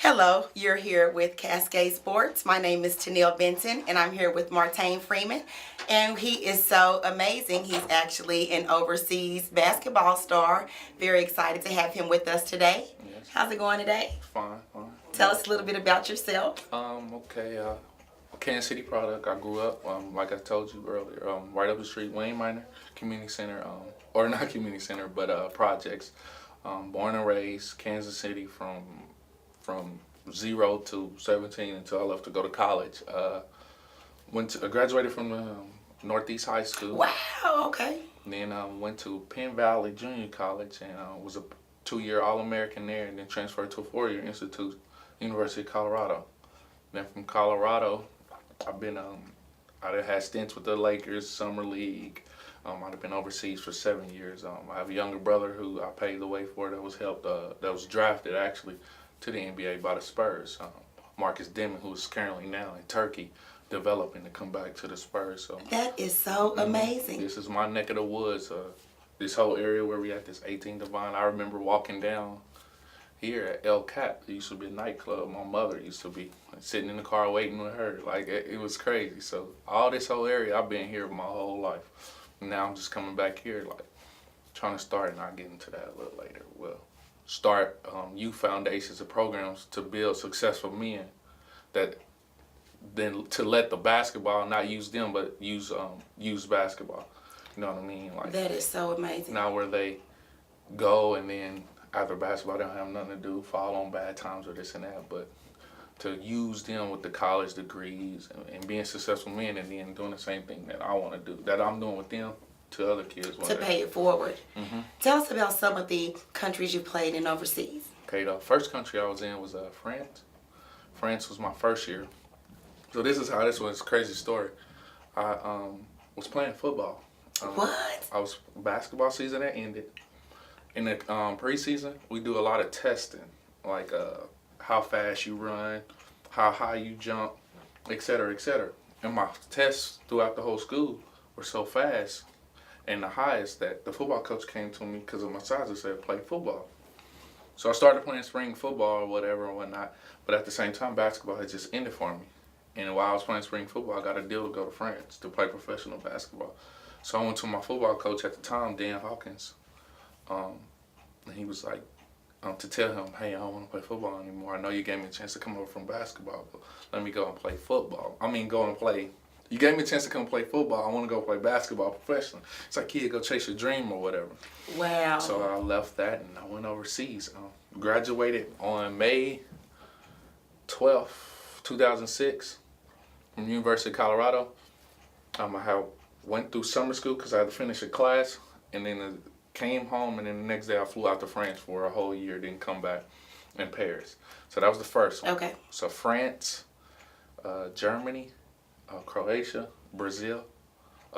Hello, you're here with Cascade Sports. My name is Tennille Benton, and I'm here with Martane Freeman. And he is so amazing. He's actually an overseas basketball star. Very excited to have him with us today. Yes. How's it going today? Fine. Tell us a little bit about yourself. Okay. Kansas City product. I grew up, like I told you earlier, right up the street, Wayne Minor Community Center, or not community center, but projects. Born and raised Kansas City from 0 to 17 until I left to go to college. Graduated from Northeast High School. Wow. Okay. Then went to Penn Valley Junior College and was a 2-year All-American there, and then transferred to a 4-year institute, University of Colorado. Then from Colorado, I've had stints with the Lakers, Summer League. I've been overseas for 7 years. I have a younger brother who I paved the way for that was drafted actually to the NBA by the Spurs. Marcus Demon, who is currently now in Turkey, developing to come back to the Spurs. So That is so amazing. this is my neck of the woods. This whole area where we at, this 18 Divine. I remember walking down here at El Cap. It used to be a nightclub. My mother used to be sitting in the car waiting with her. Like, it was crazy. So all this whole area, I've been here my whole life. Now I'm just coming back here, like, trying to start, and I'll get into that a little later. Well, start youth foundations and programs to build successful men that then to let the basketball not use them, but use basketball. You know what I mean? Like, That is so amazing. now where they go and then after basketball they don't have nothing to do, fall on bad times or this and that, but to use them with the college degrees and being successful men and then doing the same thing that I want to do, that I'm doing with them to other kids. To pay it forward. Tell us about some of the countries you played in overseas. Okay, the first country I was in was France. France was my first year. So this was a crazy story. I was playing football. What? I was basketball season that ended. In the preseason, we do a lot of testing, like how fast you run, how high you jump, et cetera, et cetera. And my tests throughout the whole school were so fast and the highest that the football coach came to me because of my size and said, play football. So I started playing spring football or whatever and whatnot, but at the same time, basketball had just ended for me. And while I was playing spring football, I got a deal to go to France to play professional basketball. So I went to my football coach at the time, Dan Hawkins, and he was like, to tell him, hey, I don't want to play football anymore. I know you gave me a chance to come over from basketball, but let me go and play football. You gave me a chance to come play football. I want to go play basketball professionally. It's like, kid, go chase your dream or whatever. Wow. So I left that and I went overseas. Graduated on May 12th, 2006 from University of Colorado. I went through summer school because I had to finish a class, and then came home, and then the next day I flew out to France for a whole year, then come back in Paris. So that was the first one. Okay. So France, Germany, Croatia, Brazil,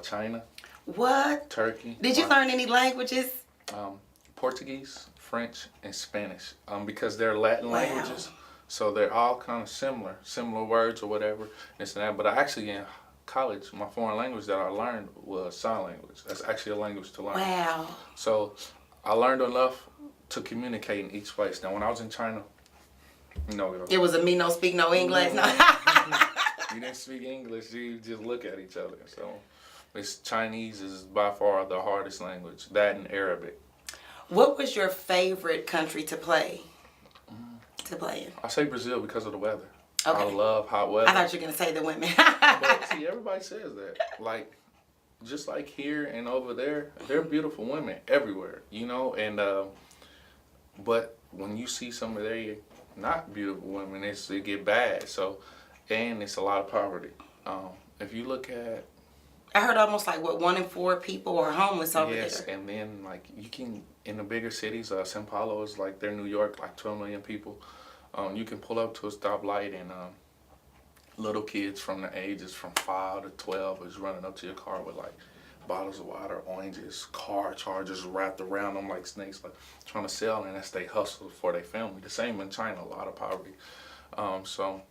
China. What? Turkey. Did you learn any languages? Portuguese, French, and Spanish, because they're Latin languages, so they're all kind of similar words or whatever, this and that. But I actually, in college, my foreign language that I learned was sign language. That's actually a language to learn. Wow. So I learned enough to communicate in each place. Now, when I was in China, It was a me no speak no English. No. You didn't speak English, you just look at each other. So Chinese is by far the hardest language, that and Arabic. What was your favorite country to play in? I say Brazil because of the weather. Okay. I love hot weather. I thought you were going to say the women. But see, everybody says that. Like, just like here and over there, they're beautiful women everywhere, and but when you see some of their not beautiful women, it get bad. So, and it's a lot of poverty. If you look at, I heard almost like 1 in 4 people are homeless over there. yes, and then like you can in the bigger cities, São Paulo is like they're New York, like 12 million people. You can pull up to a stoplight and little kids from the ages from 5 to 12 is running up to your car with like bottles of water, oranges, car chargers wrapped around them like snakes, like trying to sell, and that's they hustle for their family. The same in China, a lot of poverty. So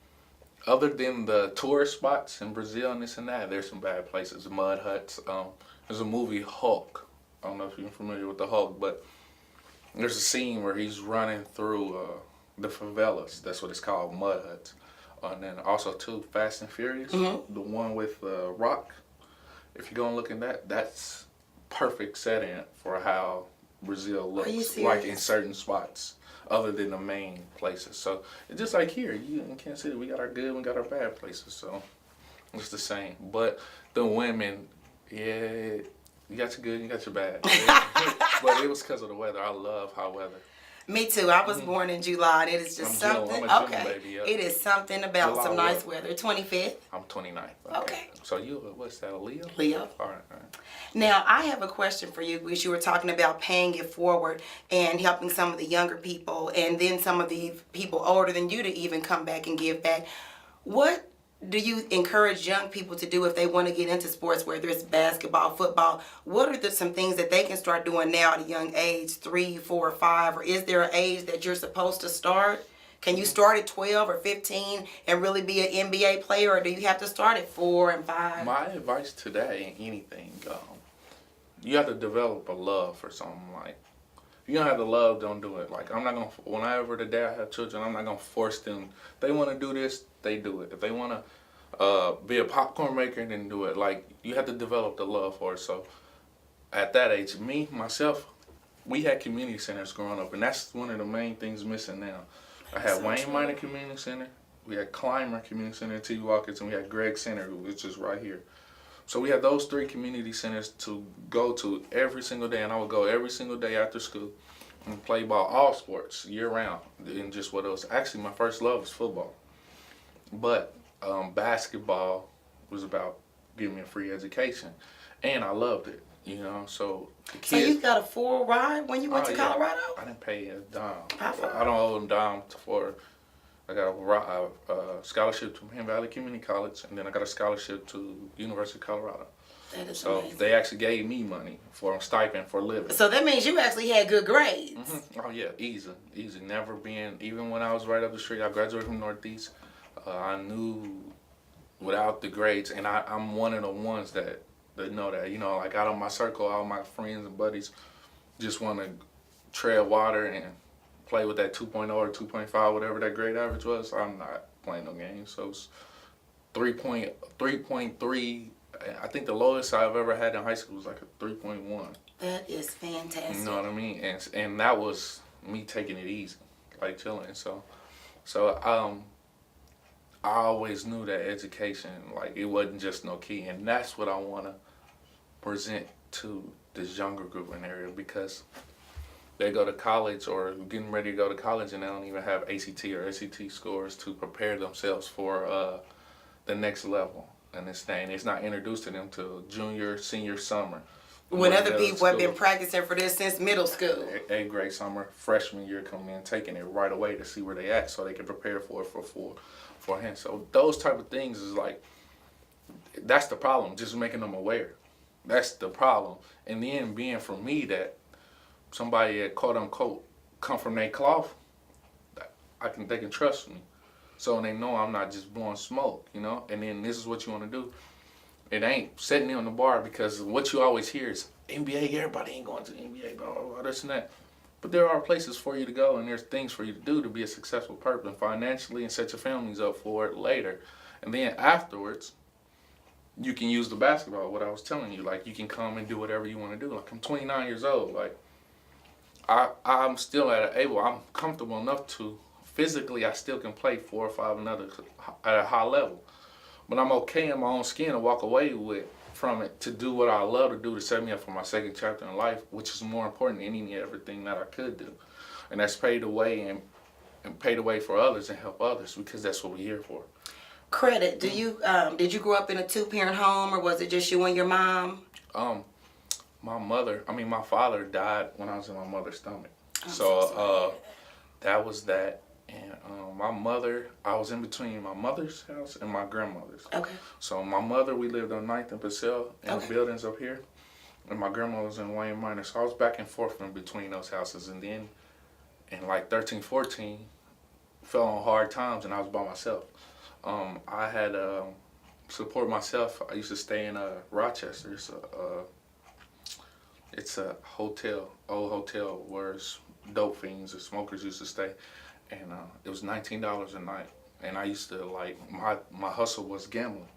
other than the tourist spots in Brazil and this and that, there's some bad places, mud huts. There's a movie, Hulk. I don't know if you're familiar with the Hulk, but there's a scene where he's running through the favelas. That's what it's called, mud huts. And then also too, Fast and Furious, the one with Rock. If you're gonna look at that, that's perfect setting for how Brazil looks like in certain spots, other than the main places. So it's just like here, you in Kansas City, we got our good, we got our bad places. So it's the same. But the women, yeah, you got your good, you got your bad. But it was because of the weather. I love hot weather. Me too. I was born in July, and it is just something. I'm a June baby, yeah. It is something about July some nice what? weather. 25th. I'm 29. Okay. So you, what's that, a Leo? Leo. All right. Now, I have a question for you, because you were talking about paying it forward and helping some of the younger people, and then some of the people older than you to even come back and give back. What do you encourage young people to do if they want to get into sports, whether it's basketball, football? What are some things that they can start doing now at a young age, 3, 4, 5, or is there an age that you're supposed to start? Can you start at 12 or 15 and really be an NBA player, or do you have to start at 4 and 5? My advice today, anything, you have to develop a love for something. Like, if you don't have the love, don't do it. Like, I'm not gonna. Whenever the day I have children, I'm not gonna force them. If they want to do this, they do it. If they want to be a popcorn maker, then do it. Like, you have to develop the love for it. So, at that age, myself, we had community centers growing up, and that's one of the main things missing now. I had Wayne Minor Community Center, we had Clymer Community Center in T. Watkins, and we had Gregg Center, which is right here. So we had those 3 community centers to go to every single day, and I would go every single day after school and play ball, all sports, year round. And just what it was. Actually, my first love was football. But basketball was about giving me a free education, and I loved it, you know. So the kids. So you got a full ride when you went to Colorado? I didn't pay a dime. High five. I don't owe them dime for. I got a scholarship to Penn Valley Community College, and then I got a scholarship to University of Colorado. That is so amazing. They actually gave me money for a stipend for living. So that means you actually had good grades. Oh yeah, easy. Never been, even when I was right up the street, I graduated from Northeast. I knew without the grades, and I'm one of the ones that know that, you know, like out of my circle, all my friends and buddies just want to tread water and play with that 2.0 or 2.5, whatever that grade average was. I'm not playing no games. So it's 3.3. I think the lowest I've ever had in high school was like a 3.1. That is fantastic. You know what I mean? And that was me taking it easy, like chilling. So I always knew that education, like, it wasn't just no key, and that's what I want to present to this younger group in the area, because they go to college or getting ready to go to college and they don't even have ACT or SAT scores to prepare themselves for the next level. And it's not introduced to them till junior, senior summer. When other people have been practicing for this since middle school. 8th grade summer, freshman year coming in, taking it right away to see where they at so they can prepare for it for him. So those type of things is like, that's the problem, just making them aware. That's the problem. And then being for me that somebody that quote unquote come from their cloth, they can trust me. So they know I'm not just blowing smoke, you know? And then this is what you want to do. It ain't sitting on the bar, because what you always hear is NBA, everybody ain't going to the NBA, blah, blah, blah, this and that. But there are places for you to go, and there's things for you to do to be a successful person financially and set your families up for it later. And then afterwards, you can use the basketball, what I was telling you. Like, you can come and do whatever you want to do. Like, I'm 29 years old. Like, I'm still I'm comfortable enough to, physically, I still can play 4 or 5 and others at a high level. But I'm okay in my own skin to walk away from it to do what I love to do, to set me up for my second chapter in life, which is more important than everything that I could do. And that's pay the way and pay the way for others and help others, because that's what we're here for. Credit. Did you grow up in a 2-parent home, or was it just you and your mom? My father died when I was in my mother's stomach. So that was that. And my mother, I was in between my mother's house and my grandmother's. Okay. So my mother, we lived on 9th and Purcell in the buildings up here. And my grandma was in Wayne Minor. So I was back and forth in between those houses. And then in like 13, 14, fell on hard times and I was by myself. I had support myself. I used to stay in Rochester. It's a hotel, old hotel where dope fiends or smokers used to stay. and it was $19 a night. And I used to, like, my hustle was gambling.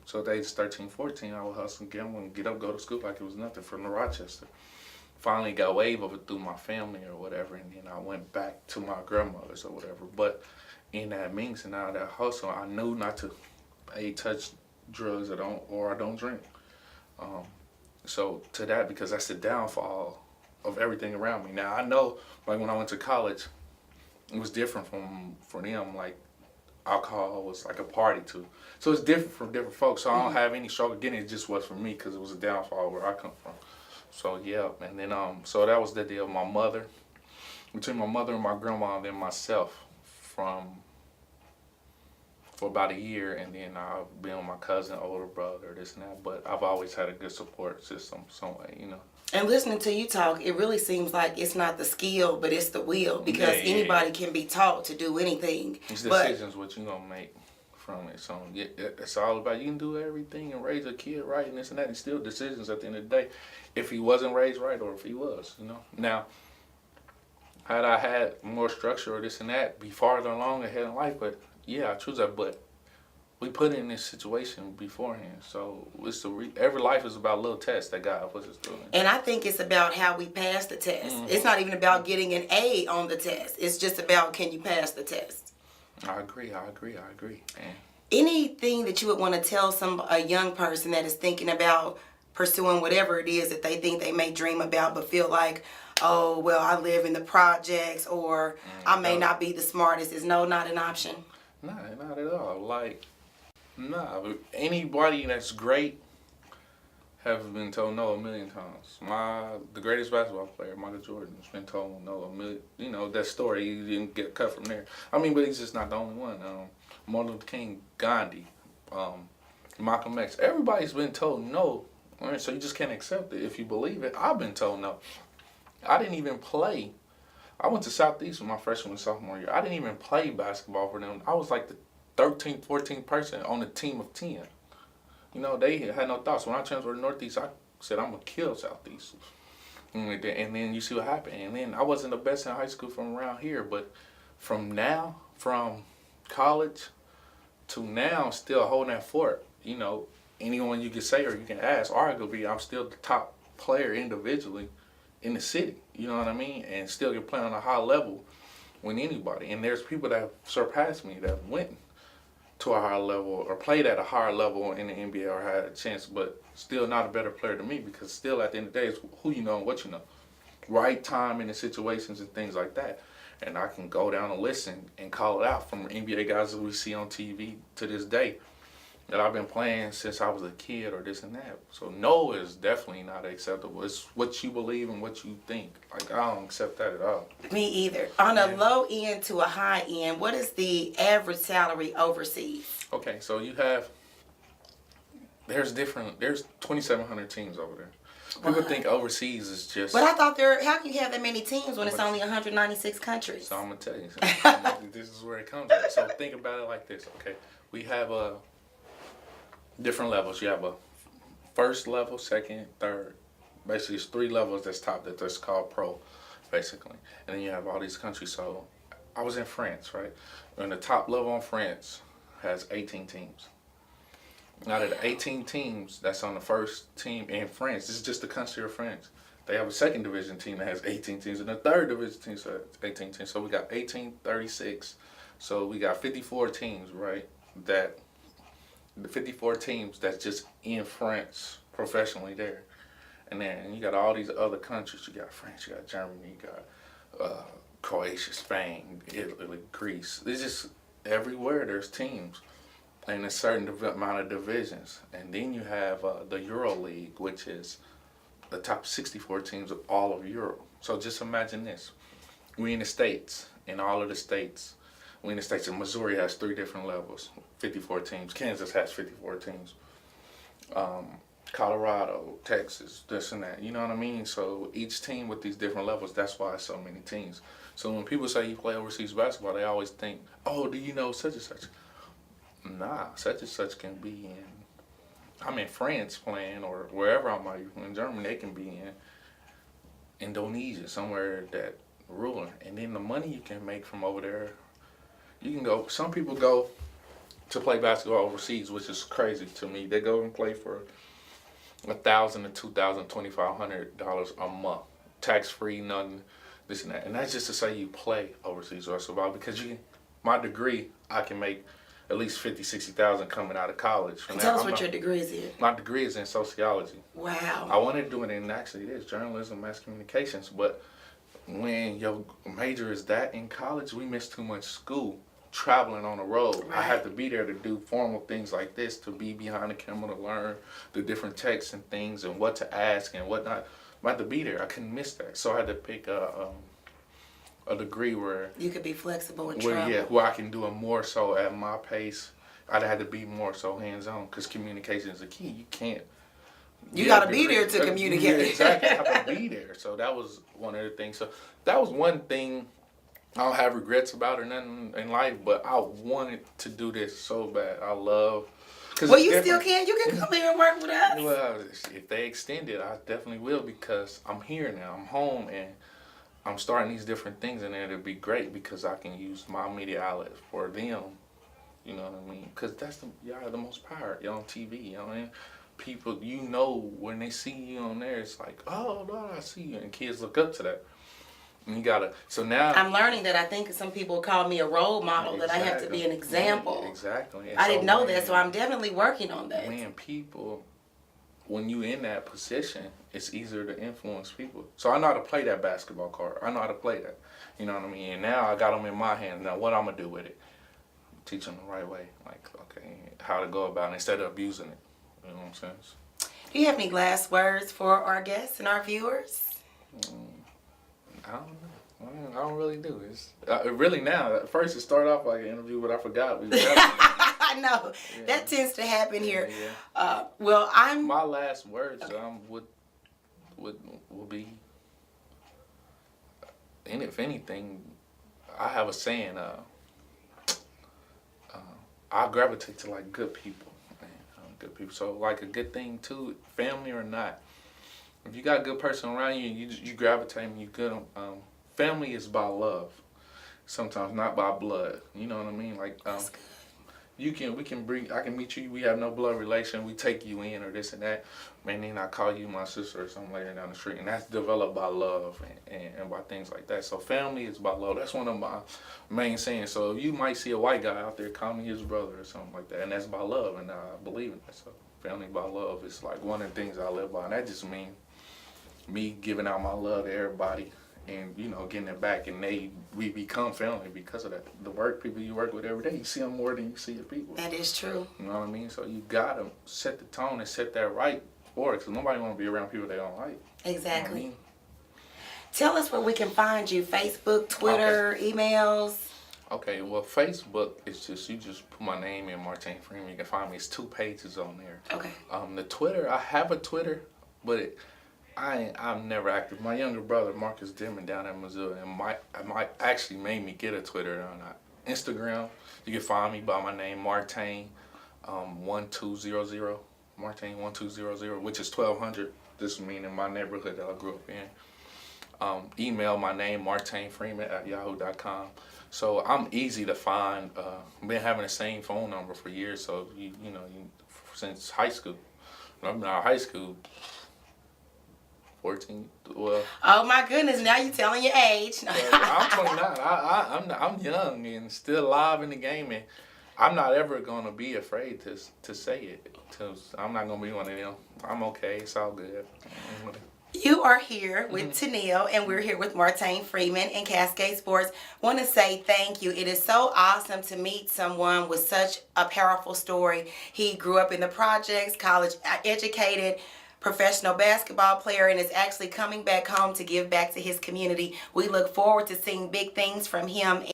So at the age of 13, 14, I would hustle and gamble and get up, go to school like it was nothing from Rochester. Finally got wave of it through my family or whatever, and then I went back to my grandmother's or whatever. But in that means and out of that hustle, I knew not to touch drugs or I don't drink. So to that, because that's the downfall of everything around me. Now I know, like when I went to college, it was different for them. Like alcohol was like a party too. So it's different from different folks. So I don't have any struggle getting it. It just was for me because it was a downfall where I come from. So yeah, and then so that was the deal. Between my mother and my grandma, and then myself, for about a year, and then I've been with my cousin, older brother, this and that. But I've always had a good support system, some way, you know. And listening to you talk, it really seems like it's not the skill, but it's the will, because anybody can be taught to do anything. It's decisions what you gonna make from it. So yeah, it's all about, you can do everything and raise a kid right and this and that, and still decisions at the end of the day, if he wasn't raised right or if he was, you know. Now, had I had more structure or this and that, be farther along ahead in life, but yeah, I choose that. But we put in this situation beforehand, so it's every life is about little tests that God puts us through. And I think it's about how we pass the test. It's not even about getting an A on the test. It's just about, can you pass the test? I agree. And anything that you would want to tell a young person that is thinking about pursuing whatever it is that they think they may dream about, but feel like, oh, well, I live in the projects, or I may not be the smartest, is no, not an option? Nah, not at all. Like, anybody that's great have been told no a million times. The greatest basketball player, Michael Jordan, has been told no a million. You know, that story, he didn't get cut from there. I mean, but he's just not the only one. Martin Luther King, Gandhi, Malcolm X, everybody's been told no. So you just can't accept it if you believe it. I've been told no. I didn't even play. I went to Southeast my freshman and sophomore year. I didn't even play basketball for them. I was like the 13th, 14th person on a team of 10. You know, they had no thoughts. When I transferred to Northeast, I said, I'm going to kill Southeast. And then you see what happened. And then I wasn't the best in high school from around here, but from college to now, still holding that fort. You know, anyone you can say or you can ask, arguably, I'm still the top player individually in the city. You know what I mean? And still can play on a high level with anybody. And there's people that have surpassed me that went to a higher level or played at a higher level in the NBA or had a chance, but still not a better player than me, because still at the end of the day, it's who you know and what you know. Right time in the situations and things like that. And I can go down and listen and call it out from NBA guys that we see on TV to this day that I've been playing since I was a kid or this and that. So no is definitely not acceptable. It's what you believe and what you think. Like, I don't accept that at all. Me either. On a low end to a high end, what is the average salary overseas? Okay, so there's 2,700 teams over there. People think overseas is just... But I thought how can you have that many teams when it's only 196 countries? So I'm going to tell you something. This is where it comes from. So think about it like this, okay? We have different levels. You have a first level, second, third. Basically, it's 3 levels that's called pro, basically. And then you have all these countries. So I was in France, right? And the top level in France has 18 teams. Out of the 18 teams that's on the first team in France, this is just the country of France. They have a second division team that has 18 teams, and a third division team has 18 teams. So we got 18, 36. So we got 54 teams, right? The 54 teams that's just in France professionally there. And then you got all these other countries. You got France, you got Germany, you got Croatia, Spain, Italy, Greece. It's just everywhere there's teams in a certain amount of divisions. And then you have the Euro League, which is the top 64 teams of all of Europe. So just imagine this. We in the States, in all of the states. We in the States, and Missouri has 3 different levels, 54 teams. Kansas has 54 teams. Colorado, Texas, this and that. You know what I mean? So each team with these different levels, that's why it's so many teams. So when people say you play overseas basketball, they always think, oh, do you know such and such? Nah, such and such can be I'm in France playing, or wherever I might be in Germany, they can be in Indonesia, somewhere that ruler. And then the money you can make from over there, you can go, some people go to play basketball overseas, which is crazy to me. They go and play for $1,000 to $2,000, $2,500 a month, tax free, nothing, this and that. And that's just to say you play overseas or survive, because my degree, I can make at least $50,000-$60,000 coming out of college. Tell us what your degree is in. My degree is in sociology. Wow. I wanted to do it in, actually it is journalism, mass communications, but when your major is that in college, we miss too much school, traveling on the road. Right. I had to be there to do formal things like this, to be behind the camera, to learn the different texts and things and what to ask and whatnot. I had to be there. I couldn't miss that. So I had to pick a degree where you could be flexible and travel. Yeah, where I can do it more so at my pace. I'd had to be more so hands-on, because communication is the key. You can't. You got to be there to communicate. Yeah, exactly. I have to be there. So that was one of the things. So that was one thing I don't have regrets about or nothing in life, but I wanted to do this so bad. I love. Well, you still can. You can come here and work with us. Well, if they extend it, I definitely will, because I'm here now. I'm home, and I'm starting these different things, and it'll be great because I can use my media outlet for them. You know what I mean? Because that's y'all are the most power. You're on TV. You know what I mean? People, when they see you on there, it's like, oh, no, I see you. And kids look up to that. And you gotta, so now. I'm learning that. I think some people call me a role model, that I have to be an example. Exactly. I didn't know that, so I'm definitely working on that. Man, people, when you in that position, it's easier to influence people. So I know how to play that basketball card. I know how to play that. You know what I mean? And now I got them in my hand. Now what I'm going to do with it? Teach them the right way. Like, okay, how to go about it instead of abusing it. You know what I'm saying? Do you have any last words for our guests and our viewers? I don't know. I don't really do. It's really now. At first, it started off like an interview, but I forgot. I know. Yeah. That tends to happen here. Yeah. Well, my last words would be, and if anything, I have a saying. I gravitate to like good people. Good people. So like a good thing too, family or not. If you got a good person around you, you gravitate and you good. Family is by love, sometimes not by blood. You know what I mean? Like we can bring. I can meet you. We have no blood relation. We take you in or this and that. And then I call you my sister or something later down the street, and that's developed by love and by things like that. So family is by love. That's one of my main sayings. So you might see a white guy out there, call me his brother or something like that, and that's by love, and I believe in that. So family by love is like one of the things I live by, and that just means me giving out my love to everybody. And, getting it back, and we become family because of that. The people you work with every day, you see them more than you see your people. That is true. You know what I mean? So you got to set the tone and set that right for it, because nobody want to be around people they don't like. Exactly. You know what I mean? Tell us where we can find you. Facebook, Twitter, emails. Okay, well, Facebook, it's you just put my name in, Martane Freeman. You can find me. It's 2 pages on there. Okay. The Twitter, I have a Twitter, but I'm never active. My younger brother, Marcus Dimon, down in Missouri, might actually made me get a Twitter on Instagram. You can find me by my name, Martane 1200, Martane 1200, which is 1200. This means in my neighborhood that I grew up in. Email my name, Martane Freeman @yahoo.com. So I'm easy to find. Been having the same phone number for years. So since high school. I'm out of high school. 14. Well. Oh my goodness! Now you're telling your age. I'm 29. I'm young and still alive in the game, and I'm not ever gonna be afraid to say it. I'm not gonna be one of them. I'm okay. It's all good. You are here with Tennille, and we're here with Martane Freeman and Cascade Sports. Want to say thank you. It is so awesome to meet someone with such a powerful story. He grew up in the projects, college educated, professional basketball player, and is actually coming back home to give back to his community. We look forward to seeing big things from him.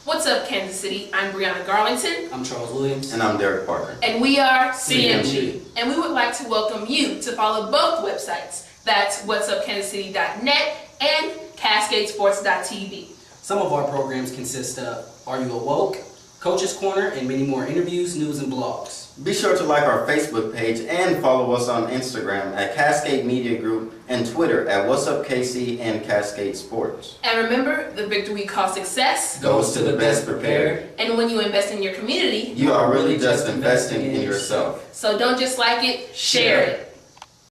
What's up, Kansas City? I'm Brianna Garlington. I'm Charles Williams. And I'm Derek Parker. And we are CMG. And we would like to welcome you to follow both websites. That's whatsupkansascity.net and cascadesports.tv. Some of our programs consist of Are You Awoke? Coach's Corner, and many more interviews, news, and blogs. Be sure to like our Facebook page and follow us on Instagram at Cascade Media Group and Twitter at What's Up KC and Cascade Sports. And remember, the victory we call success Goes to the best prepared. And when you invest in your community, You are really just investing in yourself. So don't just like it, share it.